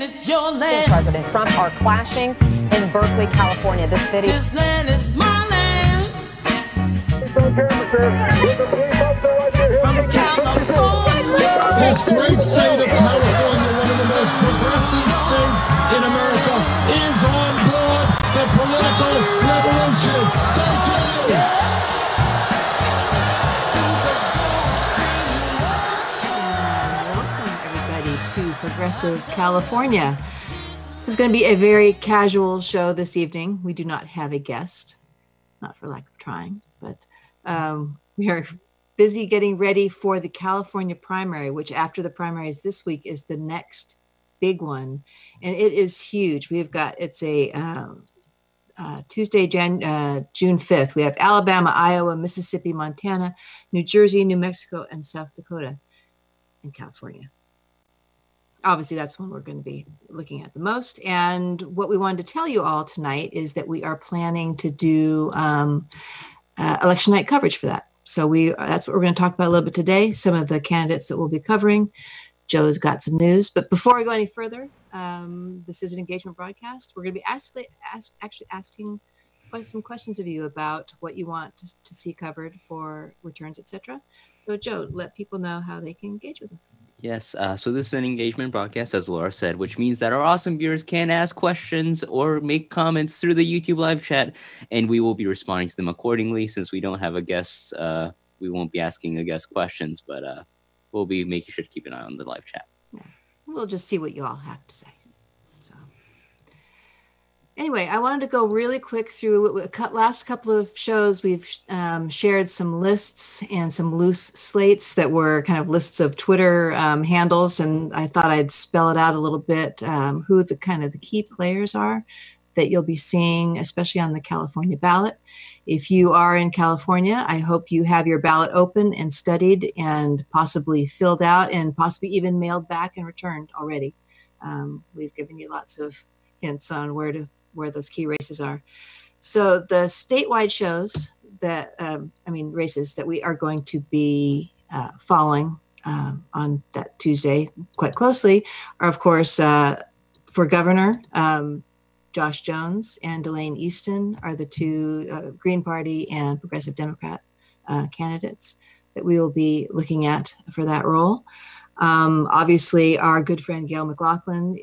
land is your land. President Trump are clashing in Berkeley, California. This video. This land is my land. From California. This great state of California, one of the most progressive states in America, is on board the political revolution. Thank you. To Progressive California. This is going to be a very casual show this evening. We do not have a guest, not for lack of trying, but we are busy getting ready for the California primary, which after the primaries this week is the next big one. And it is huge. We've got, it's a Tuesday, June 5th. We have Alabama, Iowa, Mississippi, Montana, New Jersey, New Mexico, and South Dakota and California. Obviously, that's one we're going to be looking at the most. And what we wanted to tell you all tonight is that we are planning to do election night coverage for that. So that's what we're going to talk about a little bit today, some of the candidates that we'll be covering. Joe's got some news. But before I go any further, this is an engagement broadcast. We're going to be actually asking some questions of you about what you want to see covered for returns, etc. So Joe, let people know how they can engage with us. Yes, so this is an engagement broadcast, as Laura said, which means that our awesome viewers can ask questions or make comments through the YouTube live chat, and we will be responding to them accordingly. Since we don't have a guest, we won't be asking a guest questions, but we'll be making sure to keep an eye on the live chat. Yeah. We'll just see what you all have to say. So anyway, I wanted to go really quick through last couple of shows. We've shared some lists and some loose slates that were kind of lists of Twitter handles, and I thought I'd spell it out a little bit, who the kind of the key players are that you'll be seeing, especially on the California ballot. If you are in California, I hope you have your ballot open and studied and possibly filled out and possibly even mailed back and returned already. We've given you lots of hints on where those key races are. So the statewide shows that, races that we are going to be following on that Tuesday quite closely are, of course, for governor, Josh Jones and Delane Easton are the two Green Party and Progressive Democrat candidates that we will be looking at for that role. Obviously, our good friend Gail McLaughlin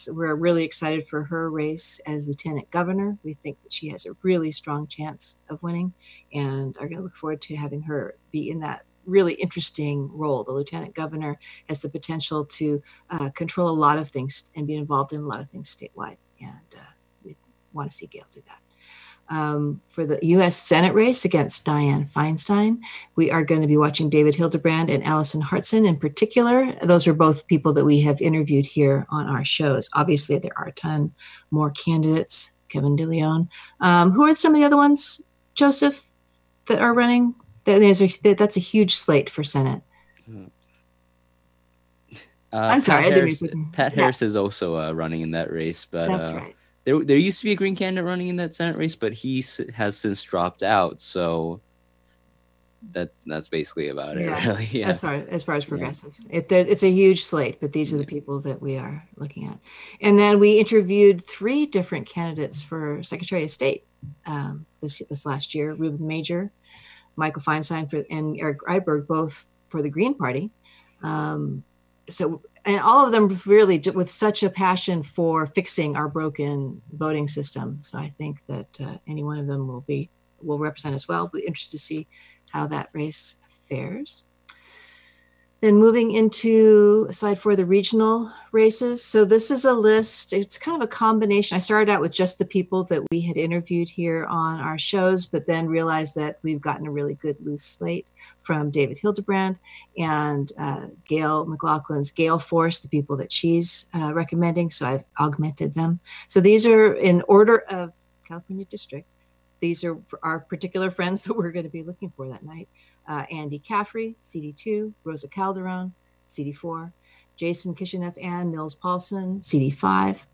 we're really excited for her race as lieutenant governor. We think that she has a really strong chance of winning and are going to look forward to having her be in that really interesting role. The lieutenant governor has the potential to control a lot of things and be involved in a lot of things statewide. And we want to see Gail do that. For the U.S. Senate race against Dianne Feinstein, we are going to be watching David Hildebrand and Allison Hartson in particular. Those are both people that we have interviewed here on our shows. Obviously, there are a ton more candidates, Kevin DeLeon. Who are some of the other ones, Joseph, that are running? That's a huge slate for Senate. I'm sorry. Pat Harris is also running in that race. But that's right. There used to be a Green candidate running in that Senate race, but he has since dropped out. So that's basically about it, really. Yeah. As far as progressive, it's a huge slate, but these are the people that we are looking at. And then we interviewed 3 different candidates for Secretary of State this last year: Ruben Major, Michael Feinstein, and Eric Eidberg, both for the Green Party. And all of them really with such a passion for fixing our broken voting system. So I think that any one of them will represent us well. We'll be interested to see how that race fares. Then moving into slide 4, the regional races. So this is a list. It's kind of a combination. I started out with just the people that we had interviewed here on our shows, but then realized that we've gotten a really good loose slate from David Hildebrand and Gail McLaughlin's Gale Force, the people that she's recommending. So I've augmented them. So these are in order of California district. These are our particular friends that we're going to be looking for that night. Andy Caffrey, CD2, Rosa Calderon, CD4, Jason Kishinev and Nils Paulson, CD5,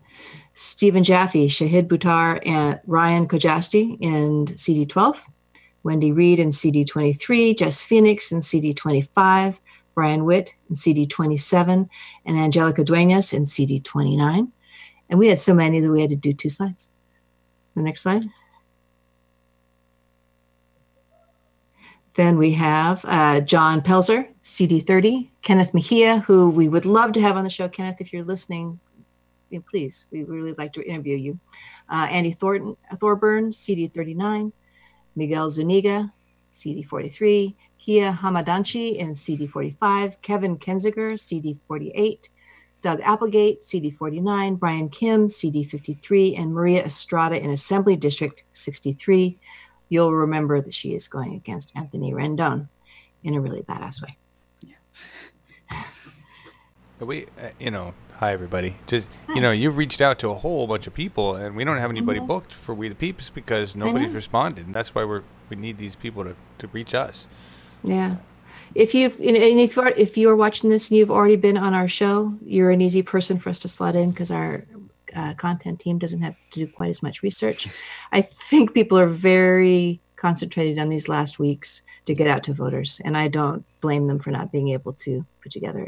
Stephen Jaffe, Shahid Buttar, and Ryan Kojasti in CD12, Wendy Reed in CD23, Jess Phoenix in CD25, Brian Witt in CD 27, and Angelica Duenas in CD 29. And we had so many that we had to do 2 slides. The next slide. Then we have John Pelzer, CD 30, Kenneth Mejia, who we would love to have on the show. Kenneth, if you're listening, please, we really like to interview you. Andy Thorburn, CD 39, Miguel Zuniga, CD 43, Kia Hamadanchi in CD 45, Kevin Kenziger, CD 48, Doug Applegate, CD 49, Brian Kim, CD 53, and Maria Estrada in Assembly District 63. You'll remember that she is going against Anthony Rendon in a really badass way. We, hi everybody. Just, you've reached out to a whole bunch of people, and we don't have anybody booked for We the Peeps because nobody's responded, and that's why we need these people to reach us. Yeah. If you're watching this and you've already been on our show, you're an easy person for us to slot in because our content team doesn't have to do quite as much research. I think people are very concentrated on these last weeks to get out to voters, and I don't blame them for not being able to put together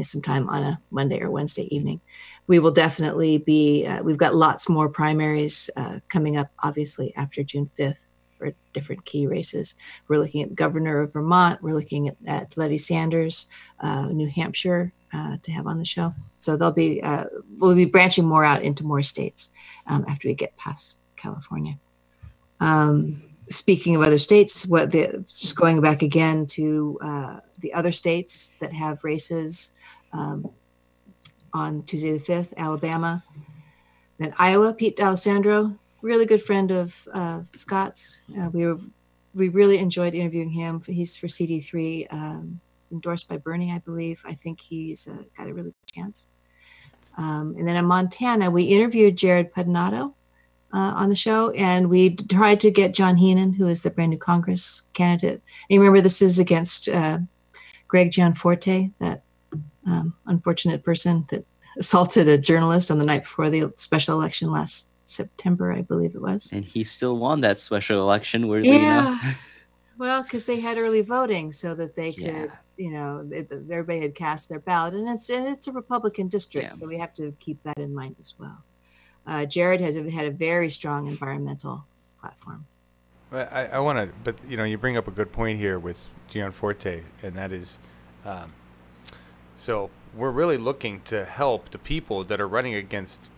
some time on a Monday or Wednesday evening. We will definitely be, we've got lots more primaries coming up, obviously, after June 5th for different key races. We're looking at governor of Vermont. We're looking at Levy Sanders, New Hampshire to have on the show. So we'll be branching more out into more states after we get past California. Speaking of other states, just going back again to the other states that have races on Tuesday the 5th, Alabama, then Iowa, Pete D'Alessandro, really good friend of Scott's. We really enjoyed interviewing him. He's for CD3, endorsed by Bernie, I believe. I think he's got a really good chance. And then in Montana, we interviewed Jared Padanato on the show, and we tried to get John Heenan, who is the brand new Congress candidate. And you remember, this is against Greg Gianforte, that unfortunate person that assaulted a journalist on the night before the special election last September, I believe it was. And he still won that special election, weirdly enough. Well, because they had early voting so that they could, everybody had cast their ballot, and it's a Republican district, so we have to keep that in mind as well. Jared has had a very strong environmental platform. I want to, but you bring up a good point here with Gianforte, and that is, so we're really looking to help the people that are running against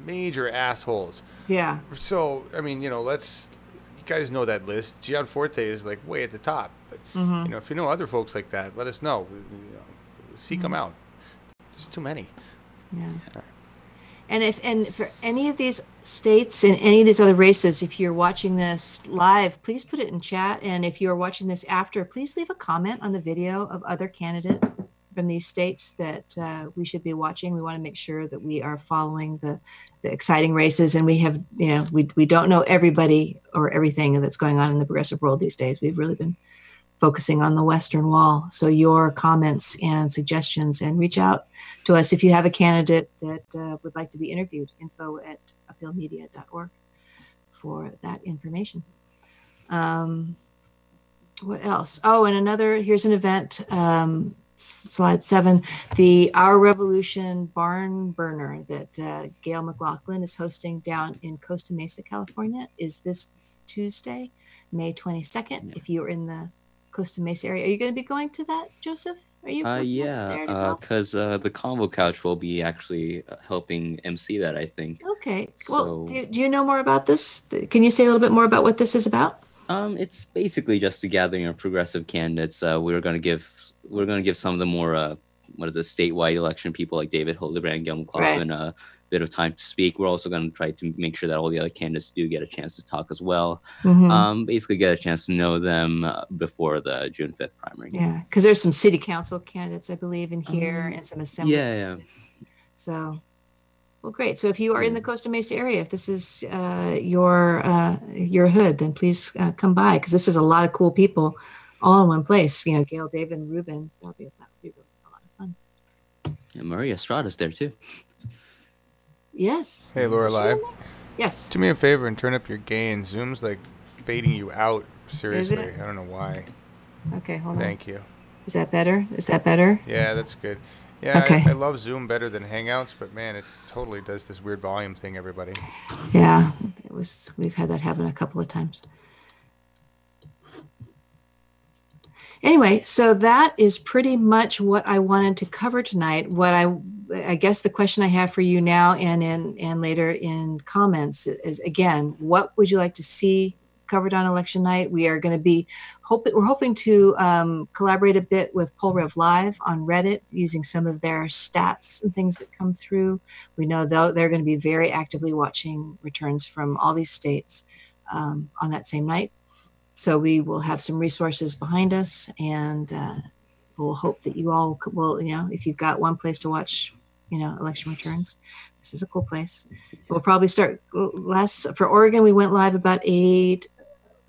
major assholes. Yeah. So you guys know that list. Gianforte is like way at the top, but if you know other folks like that, let us know. Seek them out. There's too many. Yeah. And for any of these states and any of these other races, if you're watching this live, please put it in chat. And if you're watching this after, please leave a comment on the video of other candidates from these states that we should be watching. We want to make sure that we are following the exciting races. And we have, we don't know everybody or everything that's going on in the progressive world these days. We've really been focusing on the Western Wall. So your comments and suggestions, and reach out to us if you have a candidate that would like to be interviewed, info@uphillmedia.org for that information. What else? Oh, and here's an event, slide 7, the Our Revolution Barn Burner that Gail McLaughlin is hosting down in Costa Mesa, California, is this Tuesday, May 22nd. If you're in the Costa Mesa area, are you going to be going to that, Joseph? Are you? Because the Convo Couch will be actually helping MC that, I think. Okay. Well, do you know more about this? Can you say a little bit more about what this is about? It's basically just a gathering of progressive candidates. We're going to give some of the more statewide election people like David Hildebrand, Gail McLaughlin, a bit of time to speak. We're also going to try to make sure that all the other candidates do get a chance to talk as well. Basically get a chance to know them before the June 5th primary. Yeah, because there's some city council candidates, I believe, in here, and some assembly. Yeah. So, well, great. So if you are in the Costa Mesa area, if this is your hood, then please come by, because this is a lot of cool people all in one place. Gail, David, and Ruben. That'll be a lot of fun. And Maria Estrada's there too. Yes. Hey, Lorelei. Yes. Do me a favor and turn up your gain. Zoom's like fading you out. Seriously, I don't know why. Okay, hold on. Thank you. Is that better? Is that better? Yeah, that's good. Yeah, Okay. I love Zoom better than Hangouts, but man, it totally does this weird volume thing, everybody. Yeah, we've had that happen a couple of times. Anyway, so that is pretty much what I wanted to cover tonight. What I guess the question I have for you now and later in comments is, again, what would you like to see covered on election night? We are going to be we're hoping to collaborate a bit with PollRev Live on Reddit using some of their stats and things that come through. We know they're going to be very actively watching returns from all these states on that same night. So we will have some resources behind us, and we'll hope that you all will, if you've got one place to watch, election returns, this is a cool place. We'll probably start for Oregon. We went live about 8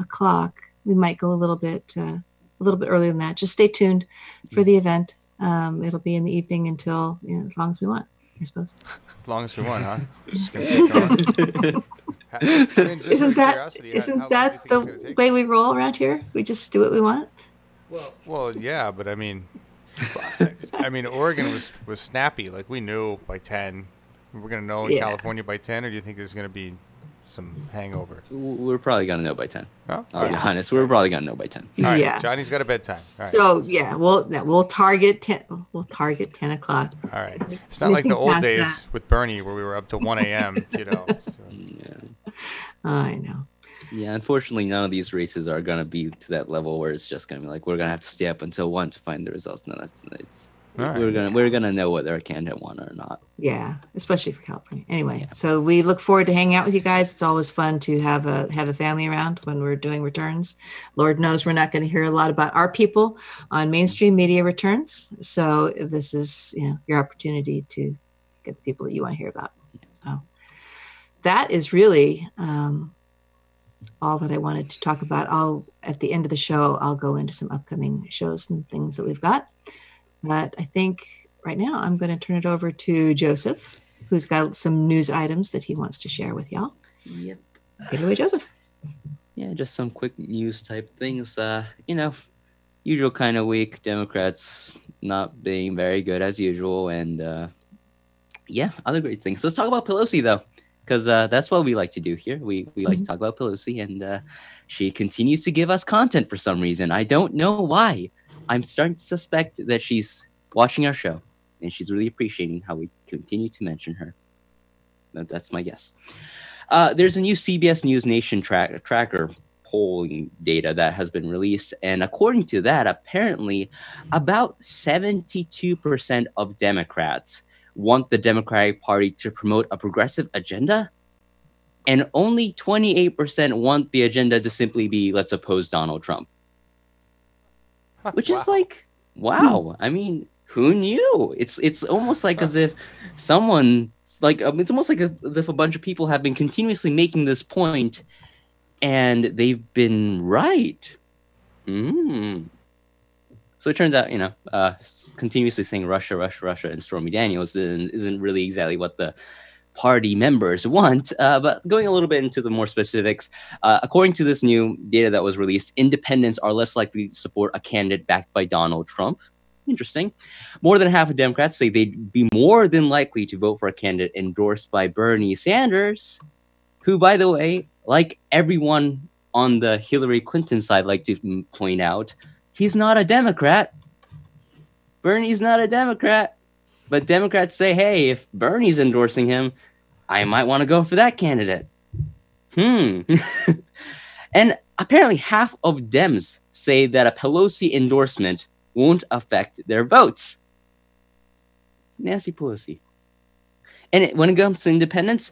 o'clock. We might go a little bit earlier than that. Just stay tuned for the event. It'll be in the evening until as long as we want, I suppose. As long as we want, huh? Just gonna keep going. Isn't that the way we roll around here? We just do what we want. Well, yeah, but I mean, Oregon was snappy. Like, we knew by 10. We're gonna know in California by 10, or do you think there's gonna be some hangover? We're probably gonna know by 10. Oh, I'll be honest. We're probably gonna know by 10. All right, Yeah. Johnny's got a bedtime. All right. So yeah, we'll target 10. We'll target 10 o'clock. All right. It's not like the old days with Bernie where we were up to 1 a.m. So. Yeah. I know. Yeah, unfortunately, none of these races are gonna be to that level where it's just gonna be like we're gonna have to stay up until 1 to find the results. No, we're gonna know whether a candidate won or not. Yeah, especially for California. Anyway, So we look forward to hanging out with you guys. It's always fun to have a family around when we're doing returns. Lord knows we're not going to hear a lot about our people on mainstream media returns. So this is your opportunity to get the people that you want to hear about. So that is really all that I wanted to talk about. At the end of the show, I'll go into some upcoming shows and things that we've got. But I think right now I'm going to turn it over to Joseph, who's got some news items that he wants to share with y'all. Yep. Take it away, Joseph. Yeah, just some quick news type things. Usual kind of week. Democrats not being very good as usual, and other great things. Let's talk about Pelosi though, because that's what we like to do here. We like to talk about Pelosi, and she continues to give us content for some reason. I don't know why. I'm starting to suspect that she's watching our show, and she's really appreciating how we continue to mention her. That's my guess. There's a new CBS News Nation tracker polling data that has been released, and according to that, apparently about 72% of Democrats want the Democratic Party to promote a progressive agenda, and only 28% want the agenda to simply be, let's oppose Donald Trump. Which is like, wow. I mean, who knew? It's almost like as if someone, it's almost like as if a bunch of people have been continuously making this point, and they've been right. So it turns out, continuously saying Russia, Russia, Russia, and Stormy Daniels isn't really exactly what the party members want. But going a little bit into the more specifics, according to this new data that was released, independents are less likely to support a candidate backed by Donald Trump. Interesting. More than half of Democrats say they'd be more than likely to vote for a candidate endorsed by Bernie Sanders, who, by the way, like everyone on the Hillary Clinton side like to point out, he's not a Democrat. Bernie's not a Democrat. But Democrats say, hey, if Bernie's endorsing him, I might want to go for that candidate. And apparently half of Dems say that a Pelosi endorsement won't affect their votes. Nancy Pelosi. And when it comes to independents,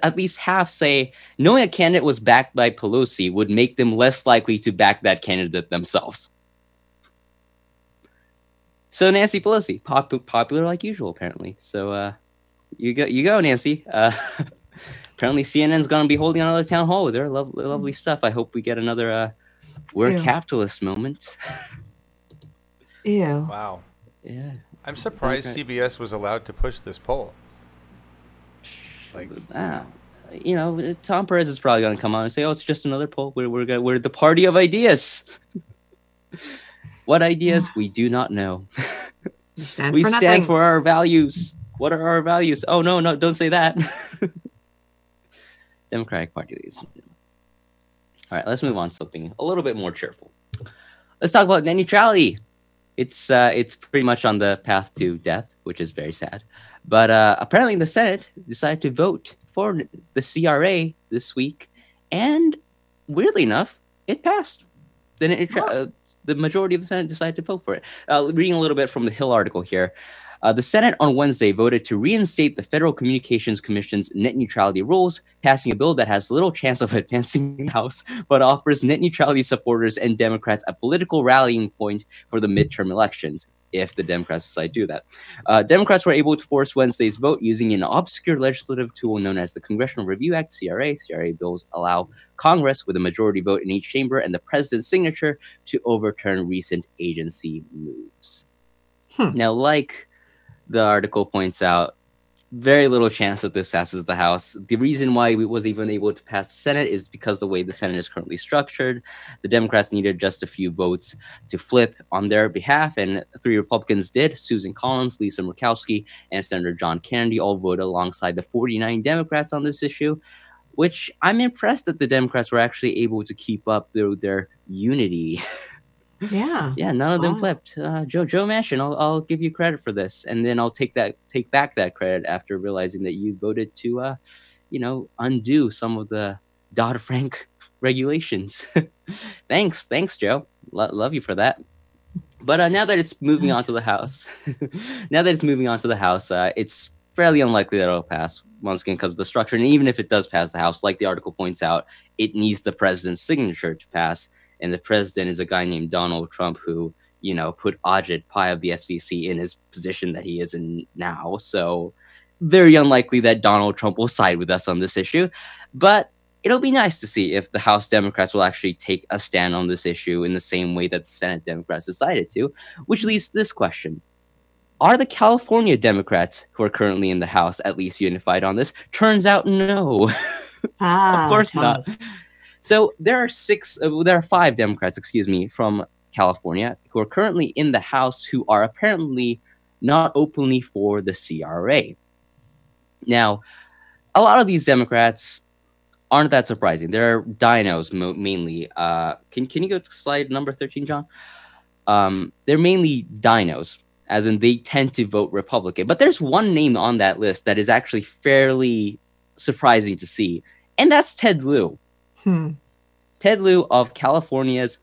at least half say knowing a candidate was backed by Pelosi would make them less likely to back that candidate themselves. So Nancy Pelosi, popular like usual, apparently. So you go, Nancy. Apparently CNN's going to be holding another town hall with her. Lovely stuff. I hope we get another we're a capitalist moment. Ew. Wow. Yeah. I'm surprised CBS was allowed to push this poll. Tom Perez is probably going to come on and say, "Oh, it's just another poll. We're the party of ideas." What ideas? We do not know. We stand We for stand nothing. for our values. What are our values? Oh, no, don't say that. Democratic Party, ladies and gentlemen. All right, let's move on to something a little bit more cheerful. Let's talk about net neutrality. It's pretty much on the path to death, which is very sad. But apparently the Senate decided to vote for the CRA this week, and weirdly enough, it passed. The majority of the Senate decided to vote for it. Reading a little bit from the Hill article here. The Senate on Wednesday voted to reinstate the Federal Communications Commission's net neutrality rules, passing a bill that has little chance of advancing in the House, but offers net neutrality supporters and Democrats a political rallying point for the midterm elections, if the Democrats decide to do that. Democrats were able to force Wednesday's vote using an obscure legislative tool known as the Congressional Review Act, CRA. CRA bills allow Congress, with a majority vote in each chamber and the president's signature, to overturn recent agency moves. Now, like the article points out, very little chance that this passes the House. The reason why we was even able to pass the Senate is because the way the Senate is currently structured. The Democrats needed just a few votes to flip on their behalf, and 3 Republicans did. Susan Collins, Lisa Murkowski, and Senator John Kennedy all voted alongside the 49 Democrats on this issue, which I'm impressed that the Democrats were actually able to keep up their unity. Yeah. Yeah, none of them flipped. Joe Manchin, I'll give you credit for this, and then I'll take back that credit after realizing that you voted to, undo some of the Dodd-Frank regulations. Thanks, Joe. Love you for that. But now that it's moving on to the House, it's fairly unlikely that it'll pass once again because of the structure. And even if it does pass the House, like the article points out, it needs the president's signature to pass. And the president is a guy named Donald Trump who, put Ajit Pai of the FCC in his position that he is in now. So very unlikely that Donald Trump will side with us on this issue. But it'll be nice to see if the House Democrats will actually take a stand on this issue in the same way that the Senate Democrats decided to, which leads to this question. Are the California Democrats who are currently in the House at least unified on this? Turns out no. Of course not. So there are 5 Democrats, from California who are currently in the House who are apparently not openly for the CRA. Now, a lot of these Democrats aren't that surprising. They're dinos mainly. Can you go to slide number 13, John? They're mainly dinos, as in they tend to vote Republican. But there's one name on that list that is actually fairly surprising to see, and that's Ted Lieu. Ted Lieu of California's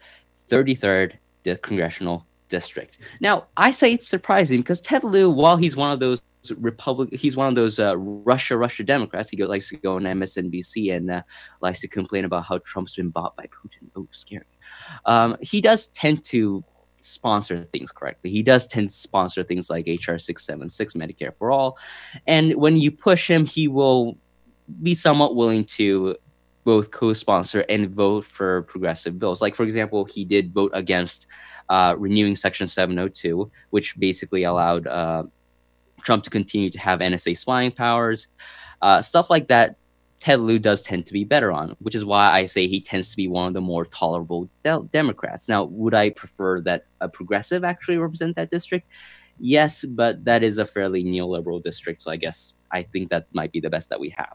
33rd congressional district. Now, I say it's surprising because Ted Lieu, while he's one of those Russia Democrats, he likes to go on MSNBC and likes to complain about how Trump's been bought by Putin. Oh, scary. He does tend to sponsor things correctly. He does tend to sponsor things like HR 676, Medicare for All. And when you push him, he will be somewhat willing to both co-sponsor and vote for progressive bills. Like, for example, he did vote against renewing Section 702, which basically allowed Trump to continue to have NSA spying powers. Stuff like that, Ted Lieu does tend to be better on, which is why I say he tends to be one of the more tolerable Democrats. Now, would I prefer that a progressive actually represent that district? Yes, but that is a fairly neoliberal district, so I think that might be the best that we have.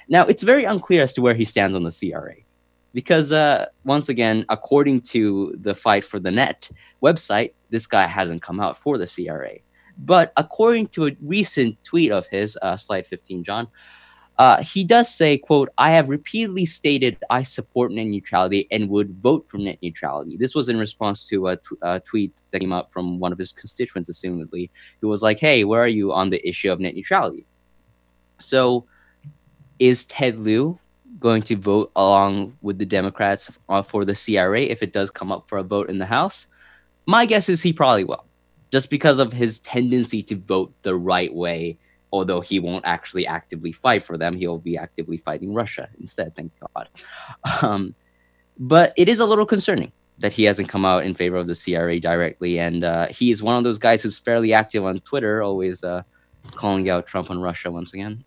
Now, it's very unclear as to where he stands on the CRA because, once again, according to the Fight for the Net website, this guy hasn't come out for the CRA. But according to a recent tweet of his, slide 15, John, he does say, quote, "I have repeatedly stated I support net neutrality and would vote for net neutrality." This was in response to a tweet that came out from one of his constituents, assumedly, who was like, "Hey, where are you on the issue of net neutrality?" So is Ted Lieu going to vote along with the Democrats for the CRA if it does come up for a vote in the House? My guess is he probably will, just because of his tendency to vote the right way, although he won't actually actively fight for them. He'll be actively fighting Russia instead, thank God. But it is a little concerning that he hasn't come out in favor of the CRA directly, and he is one of those guys who's fairly active on Twitter, always calling out Trump and Russia once again.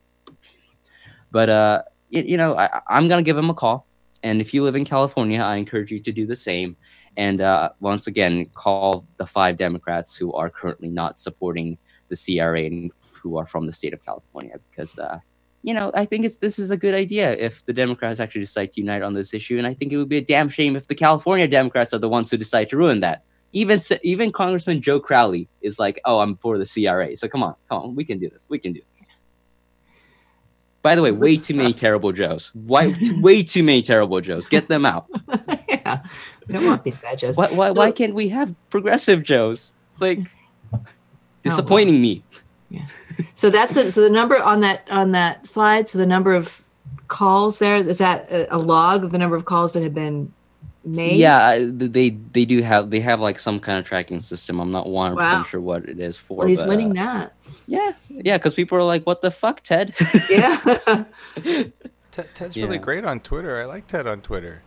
But, I'm going to give him a call And if you live in California, I encourage you to do the same. And once again, call the 5 Democrats who are currently not supporting the CRA and who are from the state of California, because I think this is a good idea if the Democrats actually decide to unite on this issue. And I think it would be a damn shame if the California Democrats are the ones who decide to ruin that. Even Congressman Joe Crowley is like, oh, I'm for the CRA. So come on, we can do this. We can do this. By the way, way too many terrible Joes. Way too many terrible Joes. Get them out. Yeah, we don't want these bad Joes. Why can't we have progressive Joes? Like, disappointing me. Yeah. So the number on that slide. So the number of calls there, is that a log of the number of calls that have been made? Yeah, they have like some kind of tracking system. I'm not 100% sure what it is for. Well, he's winning that. Yeah, because people are like, "What the fuck, Ted?" Yeah. Ted's really great on Twitter. I like Ted on Twitter.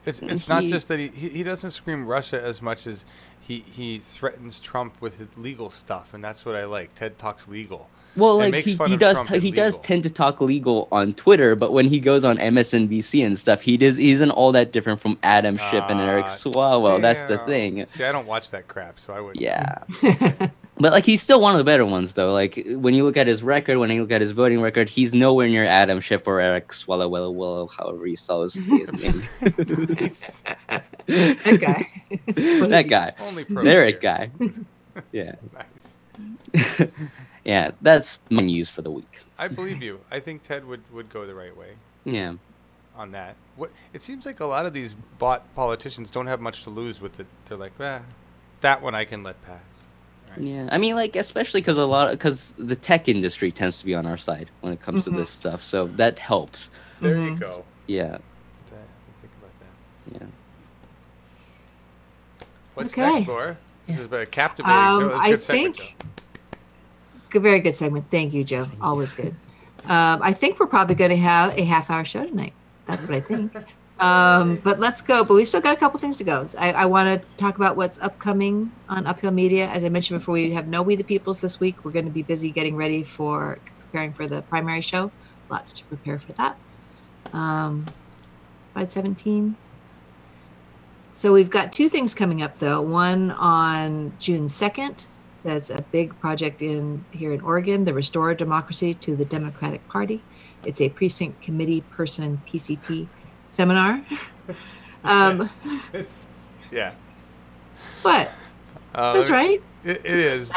It's not just that he doesn't scream Russia as much as he threatens Trump with his legal stuff, and that's what I like. Ted talks legal. Well, like he does tend to talk legal on Twitter, but when he goes on MSNBC and stuff, he isn't all that different from Adam Schiff and Eric Swalwell. That's the thing. See, I don't watch that crap, so I wouldn't. Yeah. But like he's still one of the better ones though. Like when you look at his record, when you look at his voting record, he's nowhere near Adam Schiff or Eric Swalwell, however you saw his name. That guy. That guy. Only pros Eric here. guy. Yeah. Nice. Yeah, that's my news for the week. I believe you. I think Ted would go the right way. Yeah. On that. It seems like a lot of these bot politicians don't have much to lose with it. They're like, that one I can let pass. Right. Yeah, I mean, like especially because the tech industry tends to be on our side when it comes to this stuff, so that helps. There you go. Yeah. Think about that. Yeah. What's next, Laura? This is a captivating show. That's a good segment, Joe. Very good segment. Thank you, Joe. Always good. I think we're probably going to have a half-hour show tonight. That's what I think. But let's go. But we still got a couple things to go. I want to talk about what's upcoming on Uphill Media. As I mentioned before, we have No We the Peoples this week. We're going to be busy getting ready for preparing for the primary show. Lots to prepare for that. Slide 17. So we've got 2 things coming up, though. One on June 2nd. That's a big project here in Oregon, the Restore Democracy to the Democratic Party. It's a precinct committee person PCP seminar. Yeah. What? That's right. It is.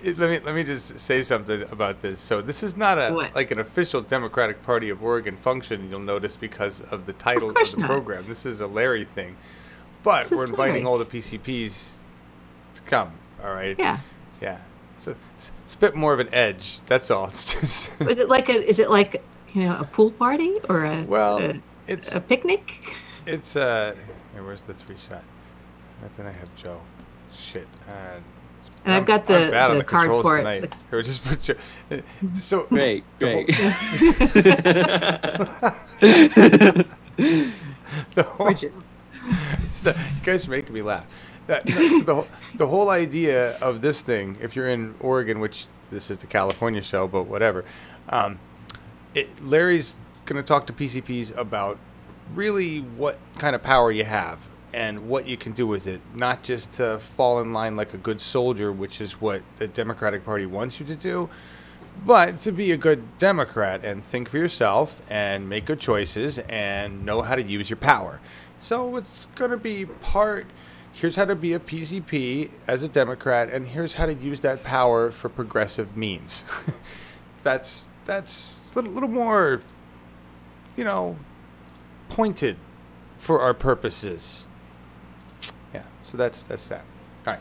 Let me just say something about this. So this is not like an official Democratic Party of Oregon function. You'll notice because of the title of the program. This is a Larry thing, but we're inviting all the PCPs to come. All right. Yeah. Yeah. It's a bit more of an edge. That's all. It's just. Is it like a pool party or it's a picnic? It's here, where's the 3-shot? Then I have Joe. Shit. And I've got the card for it. Here, just put your, so great. You guys are making me laugh. The whole idea of this thing, if you're in Oregon, which this is the California show, but whatever, Larry's going to talk to PCPs about really what kind of power you have and what you can do with it, not just to fall in line like a good soldier, which is what the Democratic Party wants you to do, but to be a good Democrat and think for yourself and make good choices and know how to use your power. So it's going to be here's how to be a PCP as a Democrat, and here's how to use that power for progressive means. That's a little more, pointed for our purposes. Yeah, so that's that. All right.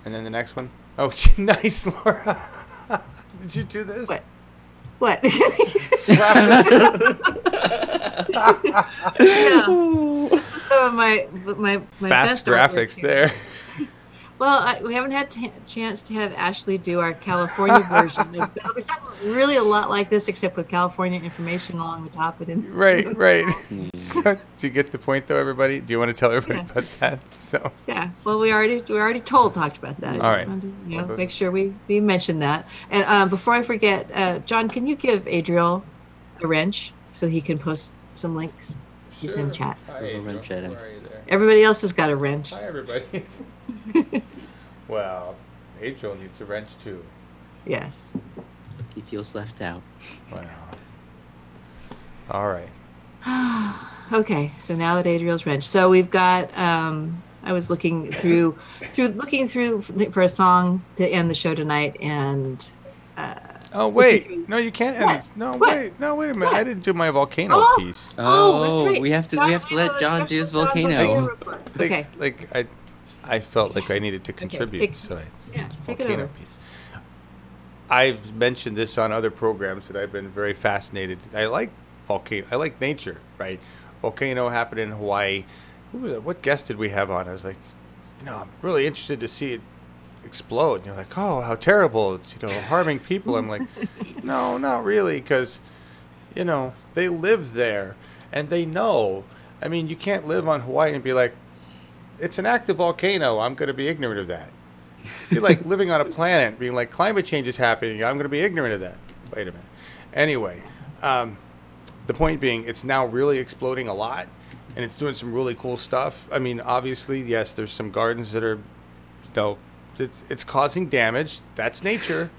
And then the next one. Oh, nice, Laura. Did you do this? What? Slap this. Yeah. This is some of my fast best graphics there. Well, we haven't had a chance to have Ashley do our California version. It's not really a lot like this, except with California information along the top. Right. So, do you get the point, though, everybody? Do you want to tell everybody about that? So. Yeah. Well, we already talked about that. All right. Wanted to, make sure we mentioned that. And before I forget, John, can you give Adriel a wrench so he can post some links? He's in chat. Hi, Throw a Adriel. wrench at him. Where are you there? Everybody else has got a wrench. Hi, everybody. Well, Adriel needs a wrench too. Yes. He feels left out. Wow. All right. Okay, so now that Adriel's wrench, so we've got. I was looking through for a song to end the show tonight, and. Oh wait, no, you can't end this. No, wait, no, wait a minute. I didn't do my volcano piece. Oh, that's right. We have to let John do his volcano. Okay. I felt like I needed to contribute. take- So take it over. piece. I've mentioned this on other programs that I've been very fascinated. I like volcano. I like nature, right? Volcano happened in Hawaii. Who was it? What guest did we have on? I was like, I'm really interested to see it explode. And you're like, oh, how terrible. It's, harming people. I'm like, no, not really, because, they live there and they know. I mean, you can't live on Hawaii and be like, it's an active volcano. I'm going to be ignorant of that. You're like living on a planet being like, climate change is happening. I'm going to be ignorant of that. Wait a minute. Anyway, the point being, it's now really exploding a lot, and it's doing some really cool stuff. I mean, obviously, yes, there's some gardens that are, it's causing damage. That's nature.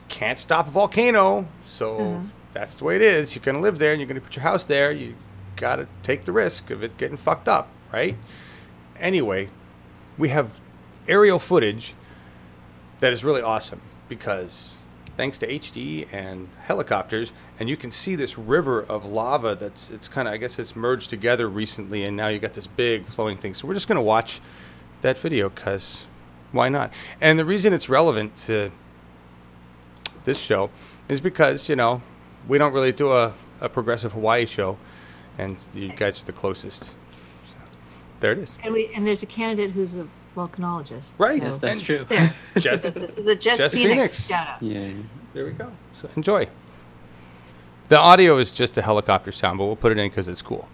Can't stop a volcano, so that's the way it is. You're going to live there, and you're going to put your house there. You got to take the risk of it getting fucked up, right? Anyway, we have aerial footage that is really awesome because thanks to HD and helicopters, and you can see this river of lava it's kind of, I guess it's merged together recently, and now you got this big flowing thing. So we're just going to watch that video because why not? And the reason it's relevant to this show is because, we don't really do a progressive Hawaii show, and you guys are the closest. So, there it is. And there's a candidate who's a volcanologist. Right. So Yes, that's true. there. Just, This is a Jess Phoenix. Phoenix shout out. Yeah. There we go. So enjoy. The audio is just a helicopter sound, but we'll put it in because it's cool.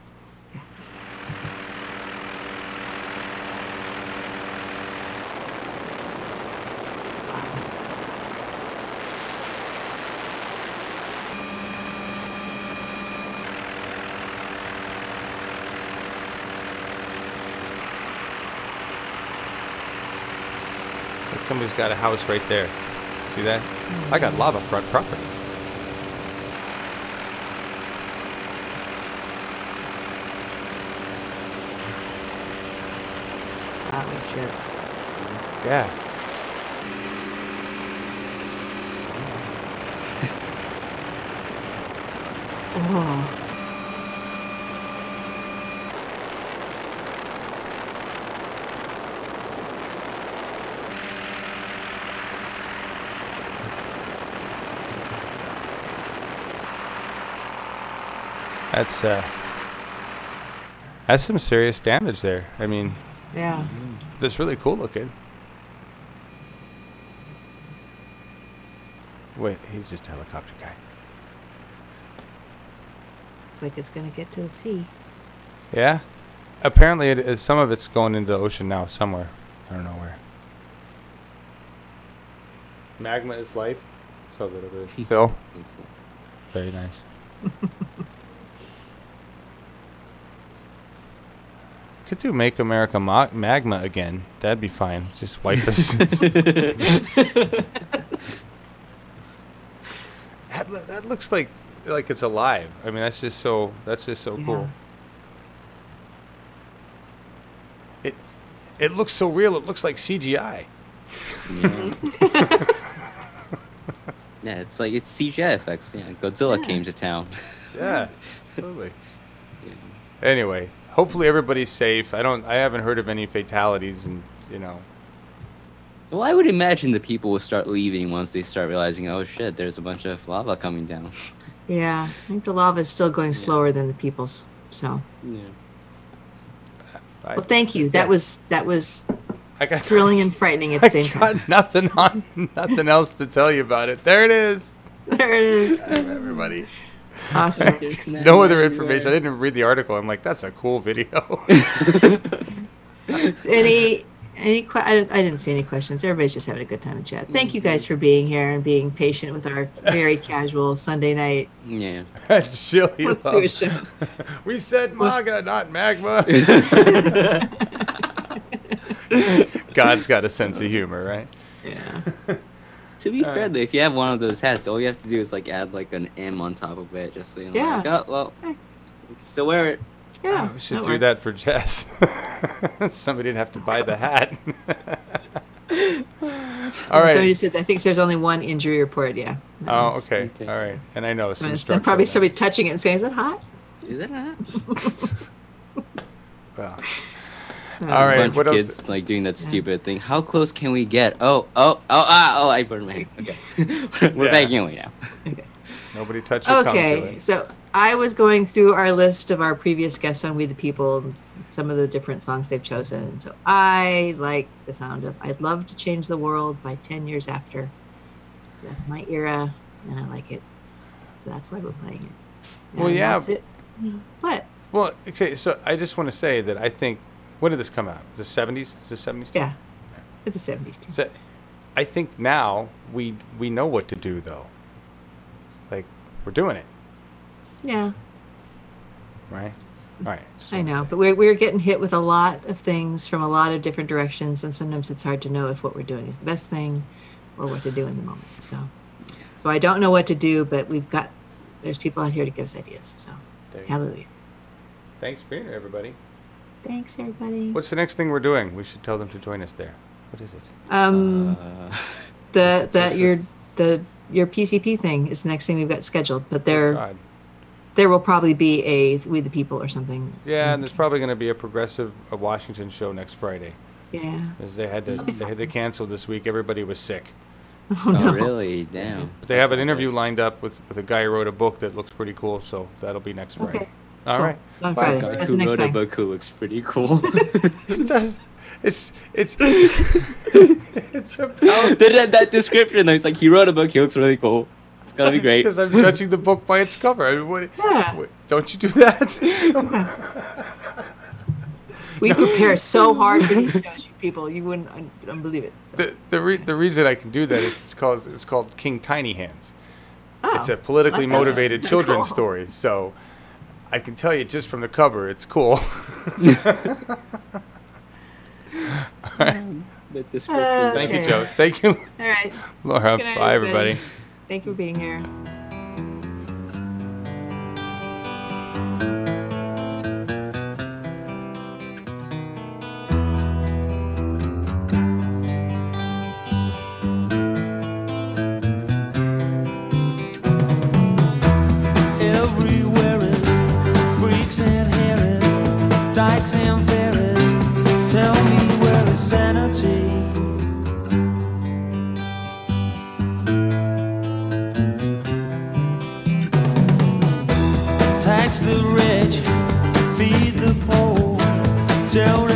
Like somebody's got a house right there. See that? I got lava front property. Legit. Yeah. Oh. That's some serious damage there. I mean, Yeah. that's really cool looking. Wait, he's just a helicopter guy. It's like it's gonna get to the sea. Yeah. Apparently, it is, some of it's going into the ocean now somewhere. I don't know where. Magma is life. So that it is. Phil. Very nice. Could do Make America Magma again. That'd be fine. Just wipe us. that looks like it's alive. I mean, that's just so cool. It looks so real. It looks like CGI. Yeah. Yeah, it's CGI effects. Yeah, Godzilla came to town. Yeah, absolutely. Yeah. Anyway, hopefully everybody's safe. I haven't heard of any fatalities, and Well, I would imagine the people will start leaving once they start realizing, oh shit, there's a bunch of lava coming down. Yeah. I think the lava is still going slower than the people's. So. Yeah. Well, thank you. That was I got thrilling and frightening at the same time. got nothing else to tell you about it. There it is. There it is. Everybody. Awesome. No other information. I didn't even read the article. I'm like, that's a cool video. I didn't see any questions. Everybody's just having a good time in chat. Thank you guys for being here and being patient with our very casual Sunday night. Yeah. Chili Let's love. do a show. We said MAGA, not magma. God's got a sense of humor, right? Yeah. To be fair, though, if you have one of those hats, all you have to do is like add like an M on top of it, just so you know. Yeah. Like, oh well, still wear it. Yeah. We should do that for Jess. Somebody didn't have to buy the hat. All right. Somebody said, I think there's only one injury report. Yeah. Oh, okay. All right. And I know some structural probably damage. somebody touching it and saying, "Is it hot?" Is it not? Well. All right. Bunch What of else? kids like doing that stupid thing. How close can we get? Oh! I burned my hand. Okay, we're backing away now. Okay. Nobody touched your tongue to Okay, it. so I was going through our list of our previous guests on We the People, and some of the different songs they've chosen. And so I liked the sound of I'd Love to Change the World by 10 Years After. That's my era, and I like it. So that's why we're playing it. Well, And yeah. that's it. What? Well, okay, so I just want to say that I think, when did this come out? The 70s? Is it 70s? Yeah. It's the 70s, too. So I think now we know what to do, though. Like, we're doing it, Yeah, right? All right. just I wanna know. say. But we're getting hit with a lot of things from a lot of different directions, and sometimes it's hard to know if what we're doing is the best thing or what to do in the moment. So I don't know what to do, but there's people out here to give us ideas. So There you go. hallelujah. Thanks for being here, everybody. Thanks, everybody. What's the next thing we're doing? We should tell them to join us there. What is it? Your PCP thing is the next thing we've got scheduled, but God. there will probably be a We the People or something. Yeah, and there's probably going to be a progressive Washington show next Friday. Yeah. Because they had to cancel this week. Everybody was sick. Oh, no. Really? Damn. But they have an interview lined up with a guy who wrote a book that looks pretty cool, so that'll be next Friday. Okay. All Cool. right. On Bye. Friday. Guy That's who the next wrote a thing. book who looks pretty cool. It does. It's about that description though, it's like he wrote a book. He looks really cool. It's gonna be great. because I'm judging the book by its cover. I mean, Yeah. don't you do that? We prepare so hard for these shows, you people. You wouldn't believe it. So. the reason I can do that is it's called King Tiny Hands. Oh, It's a politically like that. motivated children's Cool. story. So I can tell you just from the cover, it's cool. The description. Thank you, Okay. Joe. Thank you, All right. Laura. Good night, Bye, everybody. Thank you for being here. Everywhere is freaks and harris, dykes and fairies. Tell me where is sanity? Tax the rich, feed the poor. Tell